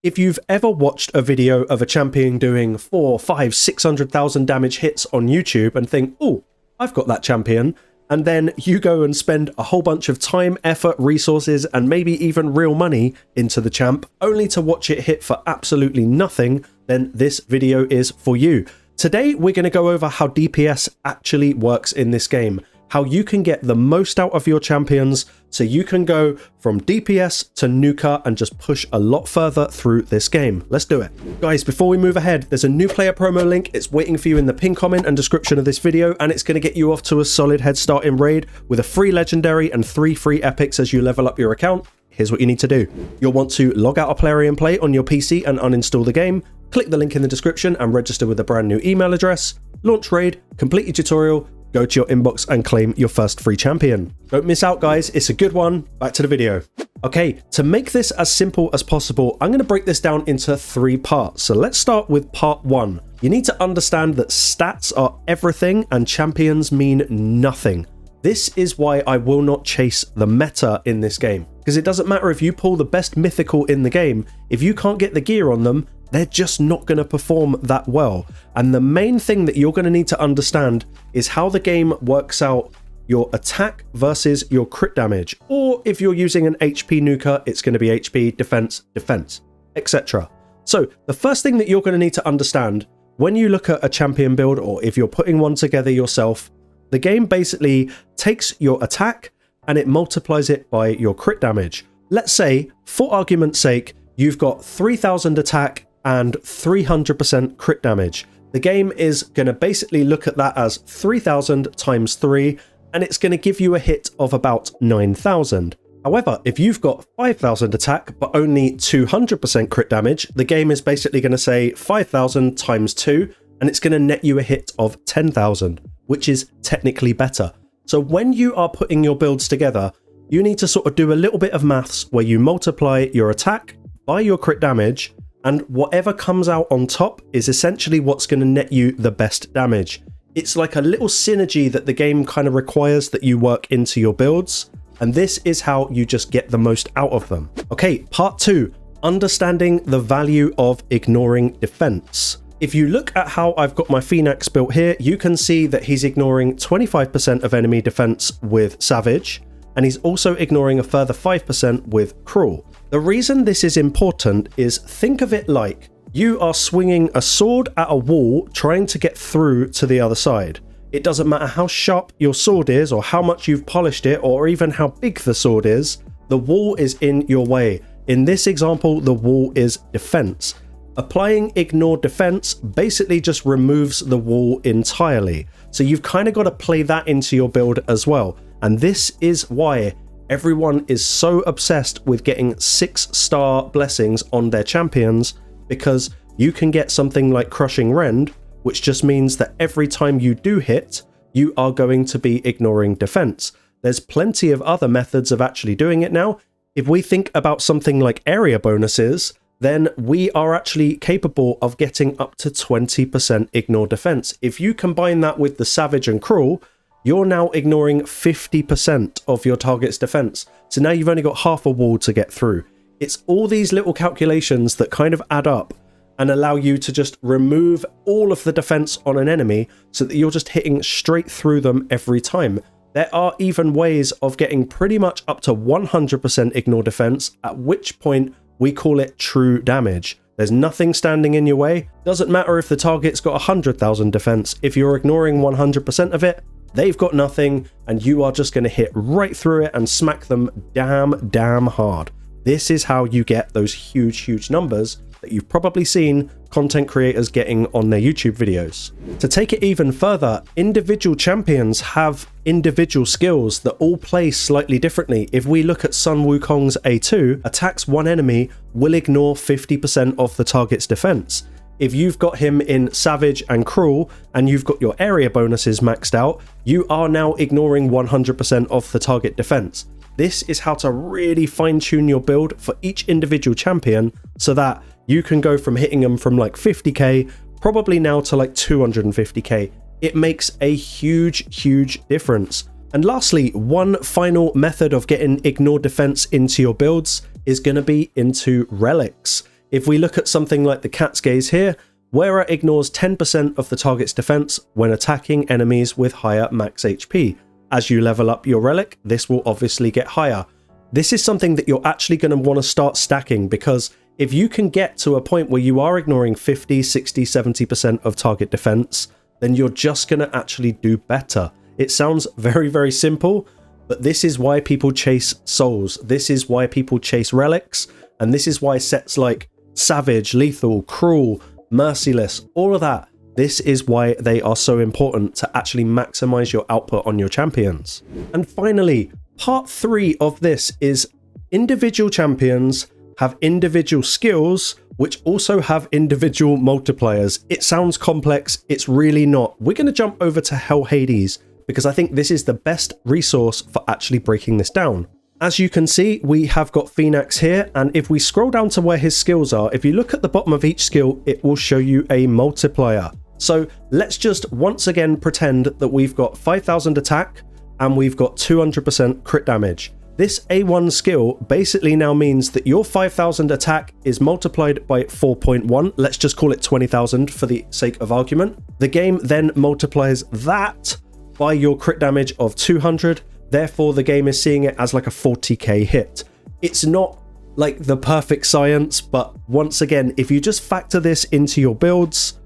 If you've ever watched a video of a champion doing 400, 500, 600,000 damage hits on YouTube and think, oh, I've got that champion, and then you go and spend a whole bunch of time, effort, resources, and maybe even real money into the champ, only to watch it hit for absolutely nothing, then this video is for you. Today, we're going to go over how DPS actually works in this game, how you can get the most out of your champions so you can go from DPS to nuker and just push a lot further through this game. Let's do it. Guys, before we move ahead, there's a new player promo link. It's waiting for you in the pinned comment and description of this video, and it's going to get you off to a solid head start in Raid with a free legendary and 3 free epics as you level up your account. Here's what you need to do. You'll want to log out of Plarium and Play on your PC and uninstall the game. Click the link in the description and register with a brand new email address. Launch Raid, complete your tutorial, go to your inbox and claim your first free champion. Don't miss out, guys. It's a good one. Back to the video. Okay, to make this as simple as possible, I'm going to break this down into 3 parts. So let's start with part 1. You need to understand that stats are everything and champions mean nothing. This is why I will not chase the meta in this game, because it doesn't matter if you pull the best mythical in the game, if you can't get the gear on them, they're just not going to perform that well. And the main thing that you're going to need to understand is how the game works out your attack versus your crit damage. Or if you're using an HP nuker, it's going to be HP, defense, defense, etc. So the first thing that you're going to need to understand when you look at a champion build, or if you're putting one together yourself, the game basically takes your attack and it multiplies it by your crit damage. Let's say, for argument's sake, you've got 3000 attack and 300% crit damage. The game is going to basically look at that as 3000 times 3, and it's going to give you a hit of about 9000. However, if you've got 5000 attack but only 200% crit damage, the game is basically going to say 5000 times 2, and it's going to net you a hit of 10,000, which is technically better. So when you are putting your builds together, you need to sort of do a little bit of maths where you multiply your attack by your crit damage, and whatever comes out on top is essentially what's going to net you the best damage. It's like a little synergy that the game kind of requires that you work into your builds, and this is how you just get the most out of them. Okay, part 2, understanding the value of ignoring defense. If you look at how I've got my Phoenix built here, you can see that he's ignoring 25% of enemy defense with Savage, and he's also ignoring a further 5% with Cruel. The reason this is important is, think of it like you are swinging a sword at a wall trying to get through to the other side. It doesn't matter how sharp your sword is or how much you've polished it or even how big the sword is, the wall is in your way. In this example, the wall is defense. Applying ignore defense basically just removes the wall entirely. So you've kind of got to play that into your build as well. And this is why everyone is so obsessed with getting 6-star blessings on their champions, because you can get something like Crushing Rend, which just means that every time you do hit, you are going to be ignoring defense. There's plenty of other methods of actually doing it now. If we think about something like area bonuses, then we are actually capable of getting up to 20% ignore defense. If you combine that with the Savage and Cruel, you're now ignoring 50% of your target's defense. So now you've only got half a wall to get through. It's all these little calculations that kind of add up and allow you to just remove all of the defense on an enemy so that you're just hitting straight through them every time. There are even ways of getting pretty much up to 100% ignore defense, at which point we call it true damage. There's nothing standing in your way. Doesn't matter if the target's got 100,000 defense. If you're ignoring 100% of it, they've got nothing, and you are just going to hit right through it and smack them damn hard. This is how you get those huge numbers that you've probably seen content creators getting on their YouTube videos. To take it even further, individual champions have individual skills that all play slightly differently. If we look at Sun Wukong's A2, attacks one enemy will ignore 50% of the target's defense. If you've got him in Savage and Cruel, and you've got your area bonuses maxed out, you are now ignoring 100% of the target defense. This is how to really fine-tune your build for each individual champion, so that you can go from hitting them from like 50k, probably now to like 250k. It makes a huge difference. And lastly, one final method of getting ignore defense into your builds is going to be into relics. If we look at something like the Cat's Gaze here, Wearer ignores 10% of the target's defense when attacking enemies with higher max HP. As you level up your relic, this will obviously get higher. This is something that you're actually going to want to start stacking, because if you can get to a point where you are ignoring 50, 60, 70% of target defense, then you're just going to actually do better. It sounds very, very simple, but this is why people chase souls. This is why people chase relics. And this is why sets like Savage, Lethal, Cruel, Merciless, all of that, this is why they are so important to actually maximize your output on your champions. And finally, part 3 of this is individual champions have individual skills which also have individual multipliers. It sounds complex, it's really not. We're going to jump over to Hell Hades because I think this is the best resource for actually breaking this down. As you can see, we have got Phoenix here, and if we scroll down to where his skills are, if you look at the bottom of each skill, it will show you a multiplier. So let's just once again pretend that we've got 5,000 attack and we've got 200% crit damage. This A1 skill basically now means that your 5,000 attack is multiplied by 4.1. Let's just call it 20,000 for the sake of argument. The game then multiplies that by your crit damage of 200. Therefore, the game is seeing it as like a 40k hit. It's not like the perfect science, but once again, if you just factor this into your builds,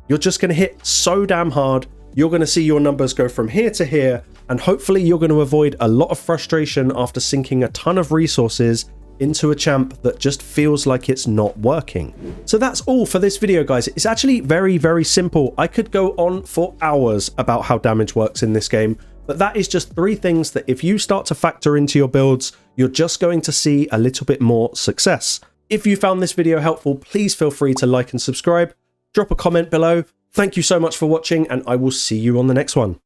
you're just going to hit so damn hard. You're going to see your numbers go from here to here, and hopefully you're going to avoid a lot of frustration after sinking a ton of resources into a champ that just feels like it's not working. So that's all for this video, guys. It's actually very, very simple. I could go on for hours about how damage works in this game, but that is just 3 things that if you start to factor into your builds, you're just going to see a little bit more success. If you found this video helpful, please feel free to like and subscribe. Drop a comment below. Thank you so much for watching, and I will see you on the next one.